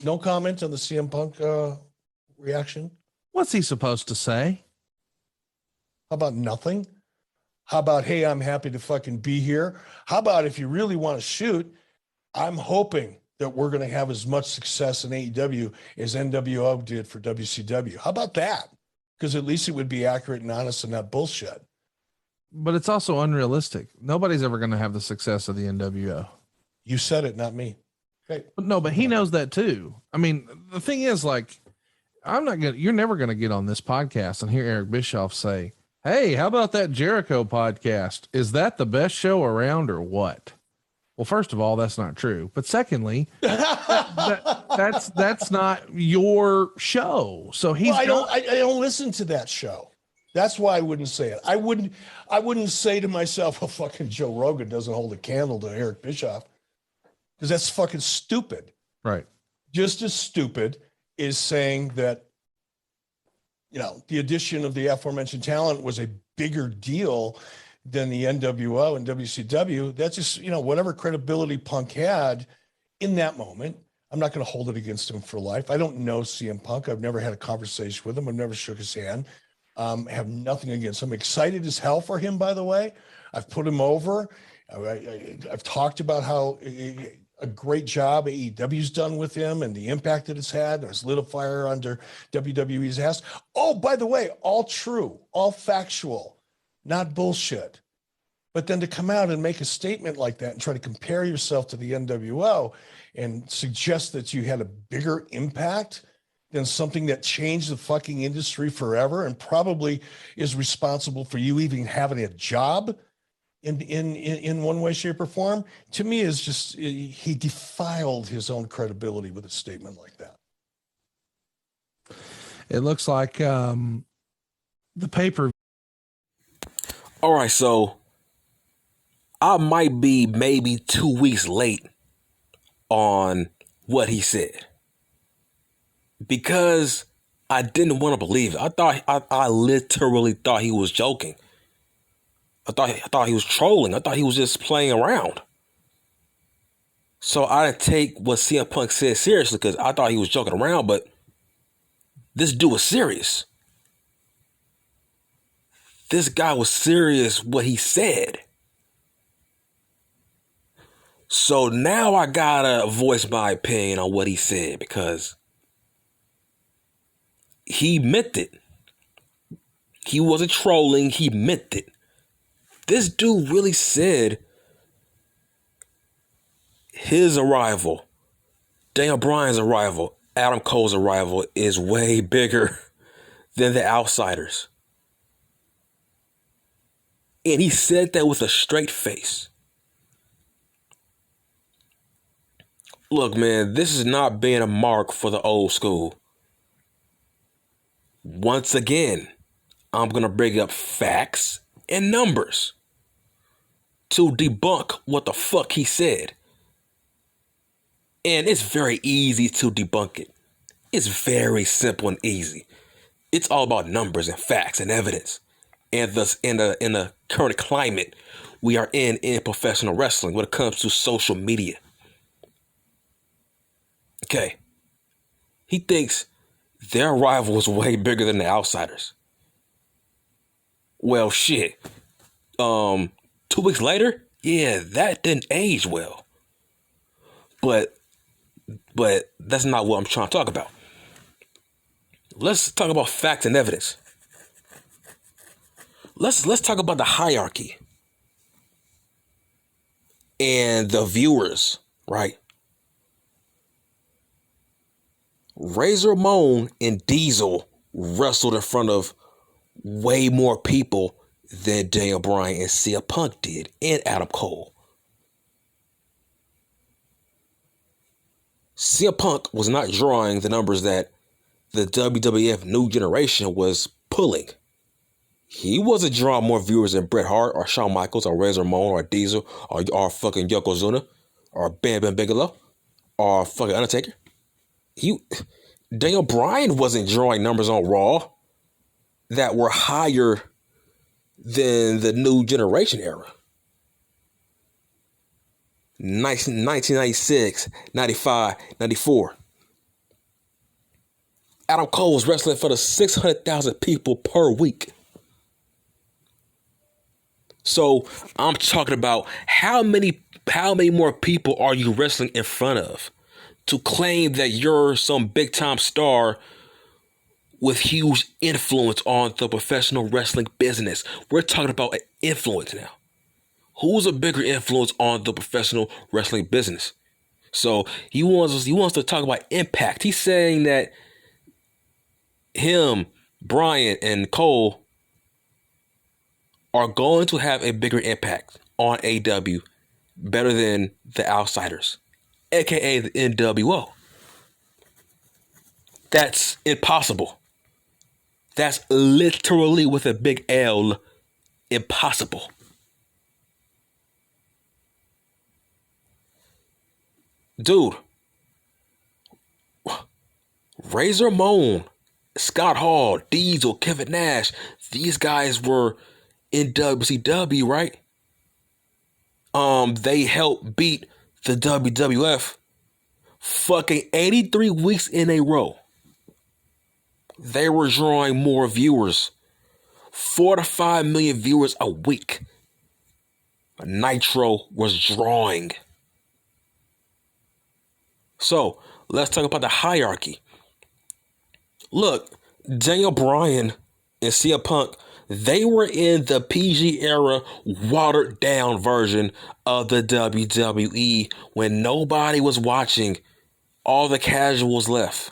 No comment on the CM Punk reaction? What's he supposed to say? How about nothing? How about, hey, I'm happy to fucking be here? How about if you really want to shoot, I'm hoping that we're going to have as much success in AEW as NWO did for WCW. How about that? Because at least it would be accurate and honest and not bullshit. But it's also unrealistic. Nobody's ever going to have the success of the NWO. You said it, not me. Okay. But he knows that too. I mean, the thing is, like, you're never going to get on this podcast and hear Eric Bischoff say, hey, how about that Jericho podcast? Is that the best show around or what? Well, first of all, that's not true. But secondly, that's not your show. So I don't listen to that show. That's why I wouldn't say it. I wouldn't say to myself, oh, fucking Joe Rogan doesn't hold a candle to Eric Bischoff, because that's fucking stupid. Right. Just as stupid is saying that, the addition of the aforementioned talent was a bigger deal than the NWO and WCW. That's just, whatever credibility Punk had in that moment. I'm not going to hold it against him for life. I don't know CM Punk. I've never had a conversation with him. I've never shook his hand. Have nothing against him. I'm excited as hell for him, by the way. I've put him over. I've talked about how a great job AEW's done with him and the impact that it's had. There's lit a fire under WWE's ass. Oh, by the way, all true, all factual, not bullshit. But then to come out and make a statement like that and try to compare yourself to the NWO and suggest that you had a bigger impact than something that changed the fucking industry forever and probably is responsible for you even having a job in one way, shape, or form, to me is just, he defiled his own credibility with a statement like that. It looks like the paper. All right, so I might be maybe 2 weeks late on what he said, because I didn't want to believe it. I literally thought he was joking. I thought he was trolling. I thought he was just playing around. So I didn't take what CM Punk said seriously, because I thought he was joking around, but this dude was serious. This guy was serious what he said. So now I gotta voice my opinion on what he said, because he meant it. He wasn't trolling, he meant it. This dude really said his arrival, Daniel Bryan's arrival, Adam Cole's arrival is way bigger than the Outsiders. And he said that with a straight face. Look, man, this is not being a mark for the old school. Once again, I'm going to bring up facts and numbers to debunk what the fuck he said. And it's very easy to debunk it. It's very simple and easy. It's all about numbers and facts and evidence. And thus, in the current climate we are in professional wrestling when it comes to social media. Okay. He thinks their rival is way bigger than the Outsiders. Well, shit. 2 weeks later, yeah, that didn't age well. But that's not what I'm trying to talk about. Let's talk about facts and evidence. Let's talk about the hierarchy and the viewers, right? Razor Ramon and Diesel wrestled in front of way more people than Daniel Bryan and CM Punk did, and Adam Cole. CM Punk was not drawing the numbers that the WWF New Generation was pulling. He wasn't drawing more viewers than Bret Hart or Shawn Michaels or Razor Ramon or Diesel or fucking Yokozuna or Bam Bam Bigelow or fucking Undertaker. Daniel Bryan wasn't drawing numbers on Raw that were higher than the New Generation era. 1996, 95, 94. Adam Cole was wrestling for the 600,000 people per week. So I'm talking about how many more people are you wrestling in front of to claim that you're some big time star with huge influence on the professional wrestling business? We're talking about an influence now. Who's a bigger influence on the professional wrestling business? So he wants to talk about impact. He's saying that him, Bryan, and Cole are going to have a bigger impact on AEW better than the Outsiders, aka the NWO. That's impossible. That's literally with a big L, impossible. Dude, Razor Ramon, Scott Hall, Diesel, Kevin Nash, these guys were in WCW, right? They helped beat the WWF fucking 83 weeks in a row. They were drawing more viewers, 4 to 5 million viewers a week. Nitro was drawing. So let's talk about the hierarchy. Look, Daniel Bryan and CM Punk, they were in the PG era, watered down version of the WWE when nobody was watching, all the casuals left.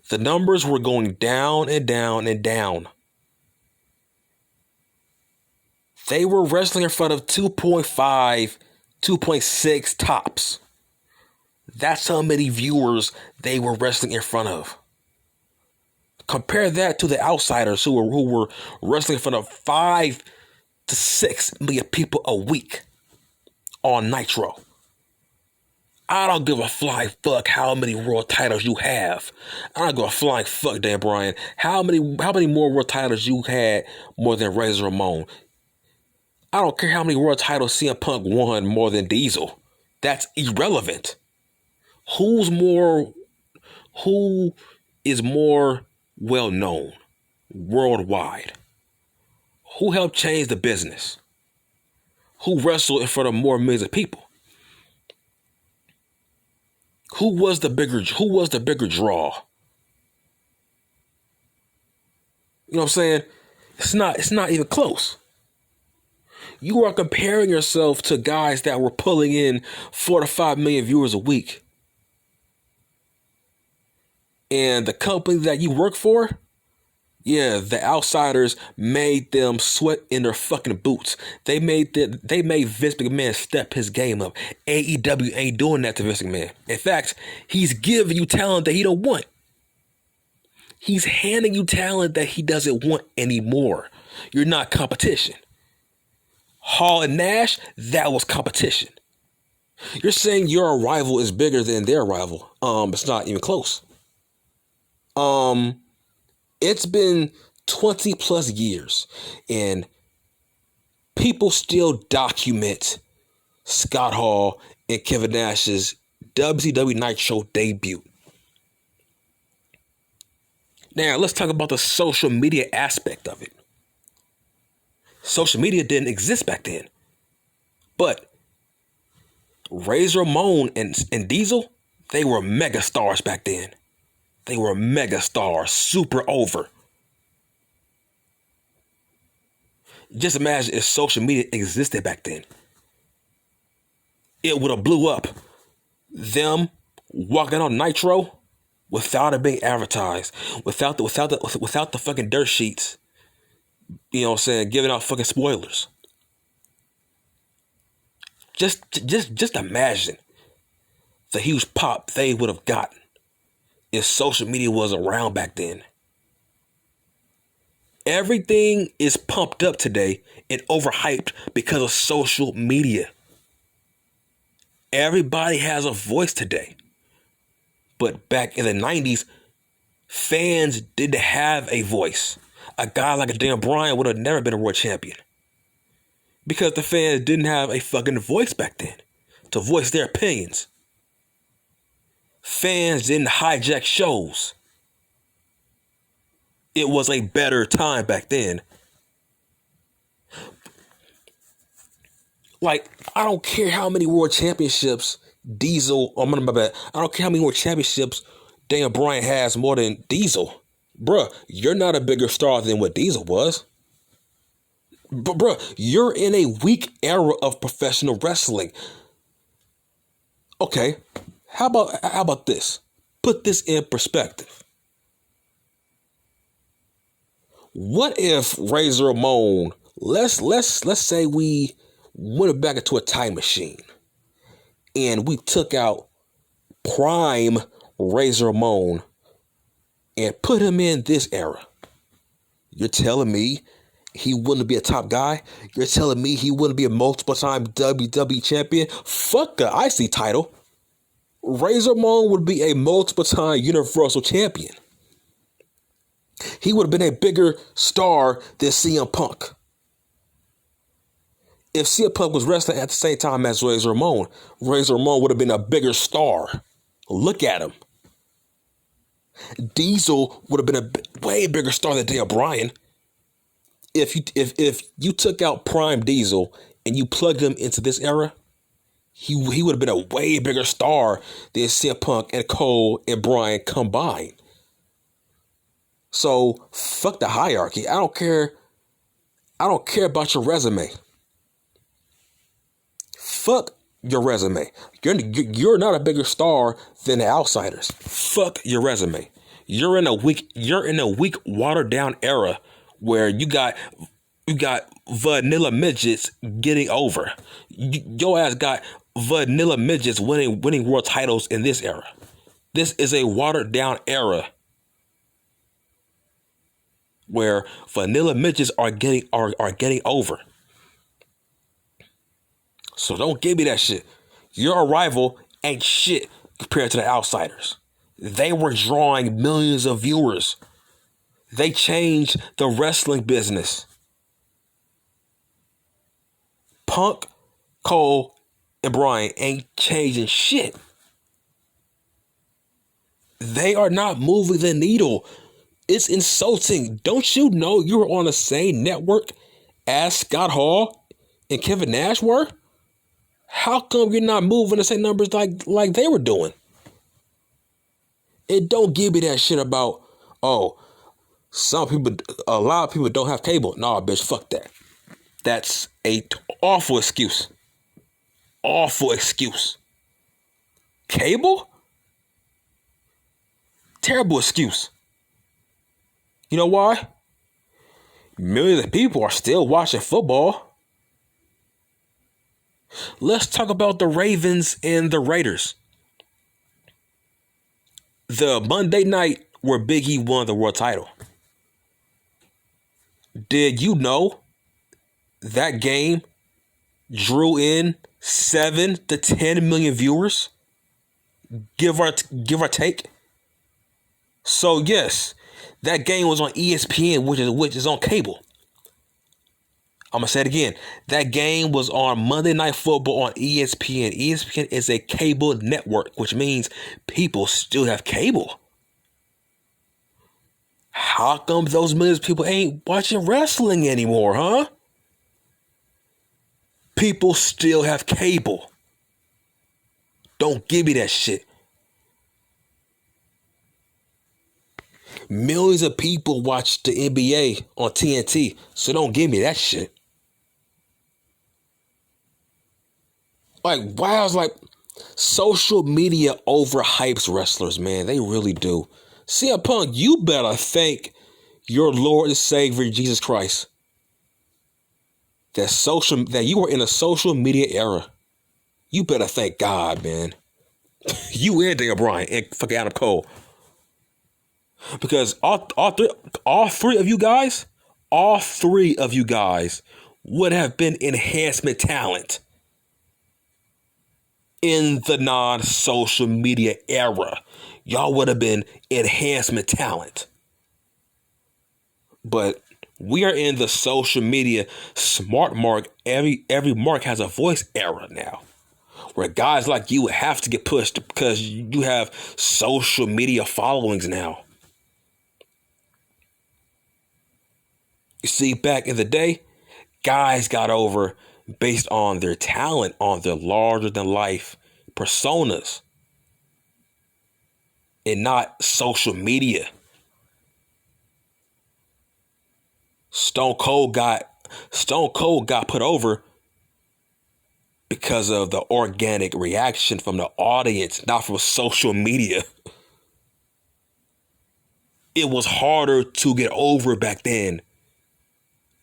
The numbers were going down and down and down. They were wrestling in front of 2.5, 2.6 tops. That's how many viewers they were wrestling in front of. Compare that to the Outsiders who were wrestling in front of 5 to 6 million people a week on Nitro. I don't give a flying fuck how many world titles you have. I don't give a flying fuck, Dan Bryan. How many more world titles you had more than Razor Ramon? I don't care how many world titles CM Punk won more than Diesel. That's irrelevant. Who is more well known worldwide? Who helped change the business? Who wrestled in front of more millions of people? Who was the bigger draw? You know what I'm saying? It's not even close. You are comparing yourself to guys that were pulling in 4 to 5 million viewers a week. And the company that you work for, yeah, the Outsiders made them sweat in their fucking boots. They made Vince McMahon step his game up. AEW ain't doing that to Vince McMahon. In fact, he's giving you talent that he don't want. He's handing you talent that he doesn't want anymore. You're not competition. Hall and Nash, that was competition. You're saying your rival is bigger than their rival. It's not even close. It's been 20 plus years and people still document Scott Hall and Kevin Nash's WCW Nitro debut. Now, let's talk about the social media aspect of it. Social media didn't exist back then. But Razor Ramon and Diesel, they were mega stars back then. They were mega stars, super over. Just imagine if social media existed back then. It would have blew up. Them walking on Nitro without it being advertised, without the fucking dirt sheets. You know what I'm saying? Giving out fucking spoilers. Just imagine the huge pop they would have gotten if social media was around back then. Everything is pumped up today and overhyped because of social media. Everybody has a voice today. But back in the 90s, fans didn't have a voice. A guy like a Dan Bryan would have never been a world champion. Because the fans didn't have a fucking voice back then to voice their opinions. Fans didn't hijack shows. It was a better time back then. Like, I don't care how many world championships Diesel, oh my bad. I don't care how many world championships Daniel Bryan has more than Diesel. Bruh, you're not a bigger star than what Diesel was. But bruh, you're in a weak era of professional wrestling. Okay, how about this? Put this in perspective. What if Razor Ramon, let's say we went back into a time machine and we took out prime Razor Ramon and put him in this era. You're telling me he wouldn't be a top guy? You're telling me he wouldn't be a multiple-time WWE champion? Fuck the IC title. Razor Ramon would be a multiple-time Universal champion. He would have been a bigger star than CM Punk. If CM Punk was wrestling at the same time as Razor Ramon would have been a bigger star. Look at him. Diesel would have been a way bigger star than Daniel Bryan. If you took out Prime Diesel and you plugged him into this era, he would have been a way bigger star than CM Punk and Cole and Bryan combined. So fuck the hierarchy. I don't care about your resume. Fuck your resume. You're not a bigger star than the Outsiders. Fuck your resume. You're in a weak watered down era where you got vanilla midgets getting over. Your ass got vanilla midgets winning world titles in this era. This is a watered down era where vanilla midgets are getting over. So don't give me that shit. Your arrival ain't shit compared to the Outsiders. They were drawing millions of viewers. They changed the wrestling business. Punk, Cole, and Bryan ain't changing shit. They are not moving the needle. It's insulting. Don't you know you were on the same network as Scott Hall and Kevin Nash were? How come you're not moving the same numbers like they were doing? It don't give me that shit about, oh, a lot of people don't have cable. Nah, bitch, fuck that. That's a awful excuse. Awful excuse. Cable? Terrible excuse. You know why? Millions of people are still watching football. Let's talk about the Ravens and the Raiders. The Monday night where Big E won the world title. Did you know that game drew in 7 to 10 million viewers? Give or take. So yes, that game was on ESPN, which is on cable. I'm going to say it again. That game was on Monday Night Football on ESPN. ESPN is a cable network, which means people still have cable. How come those millions of people ain't watching wrestling anymore, huh? People still have cable. Don't give me that shit. Millions of people watch the NBA on TNT, so don't give me that shit. Like, wow, it's like social media overhypes wrestlers, man. They really do. CM Punk, you better thank your Lord and Savior Jesus Christ that you are in a social media era. You better thank God, man. You and Daniel Bryan and fucking Adam Cole. Because all three of you guys would have been enhancement talent in the non-social media era. Y'all would have been enhancement talent. But we are in the social media smart mark. Every mark has a voice era now, where guys like you have to get pushed because you have social media followings now. You see, back in the day, guys got over based on their talent, on their larger than life personas, and not social media. Stone Cold got put over because of the organic reaction from the audience, not from social media. It was harder to get over back then,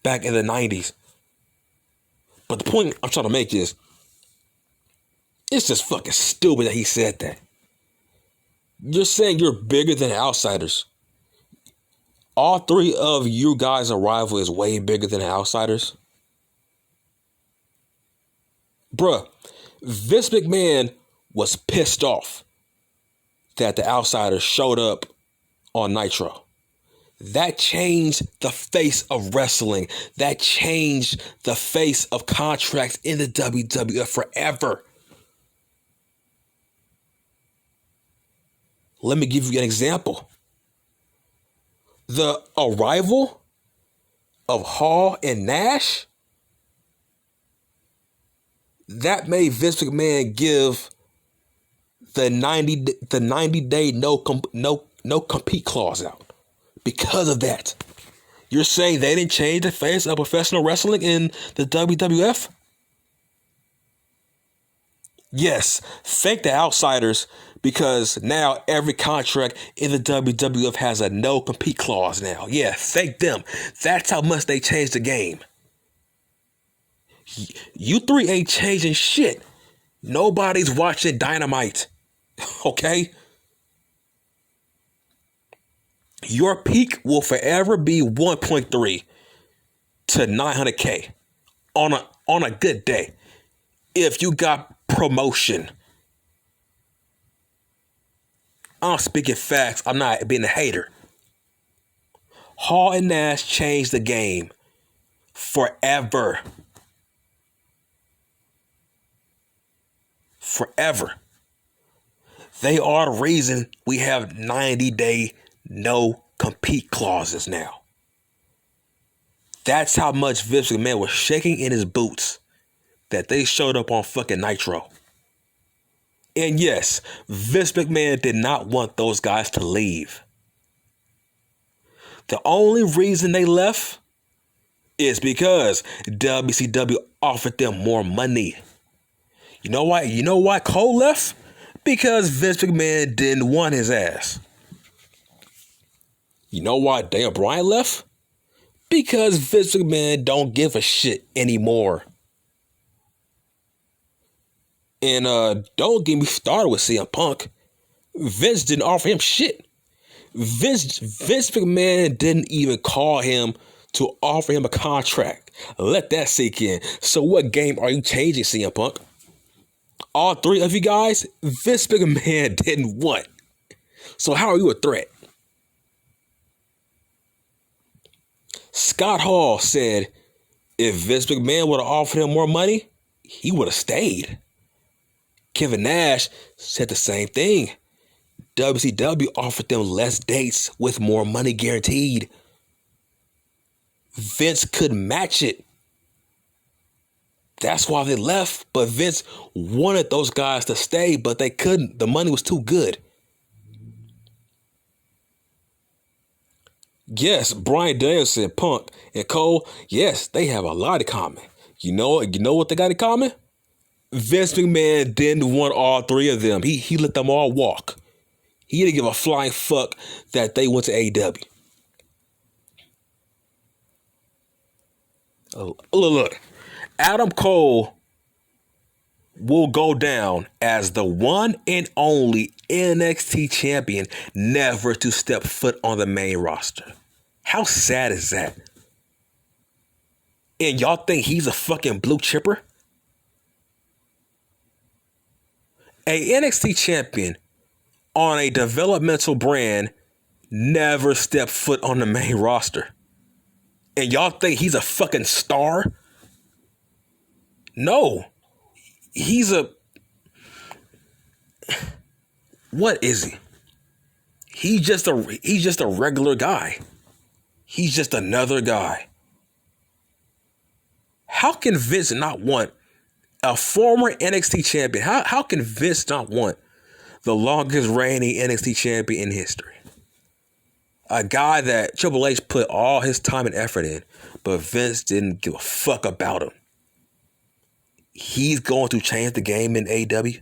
back in the 90s. But the point I'm trying to make is, it's just fucking stupid that he said that. You're saying you're bigger than Outsiders. All three of you guys' arrival is way bigger than Outsiders. Bruh, Vince McMahon was pissed off that the Outsiders showed up on Nitro. That changed the face of wrestling. That changed the face of contracts in the WWF forever. Let me give you an example. The arrival of Hall and Nash, that made Vince McMahon give the 90-day no compete clause out. Because of that. You're saying they didn't change the face of professional wrestling in the WWF? Yes, thank the Outsiders, because now every contract in the WWF has a no compete clause now. Yeah, thank them. That's how much they changed the game. You three ain't changing shit. Nobody's watching Dynamite. Okay? Your peak will forever be 1.3 to 900K on a good day if you got promotion. I'm speaking facts. I'm not being a hater. Hall and Nash changed the game forever. Forever. They are the reason we have 90-day no compete clauses now. That's how much Vince McMahon was shaking in his boots that they showed up on fucking Nitro. And yes, Vince McMahon did not want those guys to leave. The only reason they left is because WCW offered them more money. You know why? You know why Cole left? Because Vince McMahon didn't want his ass. You know why Daniel Bryan left? Because Vince McMahon don't give a shit anymore. And don't get me started with CM Punk. Vince didn't offer him shit. Vince McMahon didn't even call him to offer him a contract. Let that sink in. So what game are you changing, CM Punk? All three of you guys, Vince McMahon didn't want. So how are you a threat? Scott Hall said if Vince McMahon would have offered him more money, he would have stayed. Kevin Nash said the same thing. WCW offered them less dates with more money guaranteed. Vince couldn't match it. That's why they left. But Vince wanted those guys to stay, but they couldn't. The money was too good. Yes, Bryan Danielson, Punk, and Cole, yes, they have a lot in common. You know what they got in common? Vince McMahon didn't want all three of them. He let them all walk. He didn't give a flying fuck that they went to AEW. Oh, look. Adam Cole will go down as the one and only NXT champion never to step foot on the main roster. How sad is that? And y'all think he's a fucking blue chipper? A NXT champion on a developmental brand never stepped foot on the main roster. And y'all think he's a fucking star? No. He's a... What is he? He's just a regular guy. He's just another guy. How can Vince not want a former NXT champion? How can Vince not want the longest reigning NXT champion in history? A guy that Triple H put all his time and effort in, but Vince didn't give a fuck about him. He's going to change the game in AEW.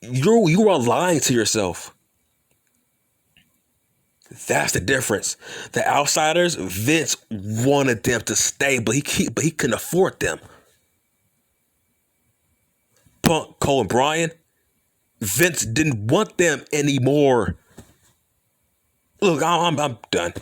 You are lying to yourself. That's the difference. The outsiders, Vince wanted them to stay, but he couldn't afford them. Punk, Cole, and Bryan, Vince didn't want them anymore. Look, I'm done.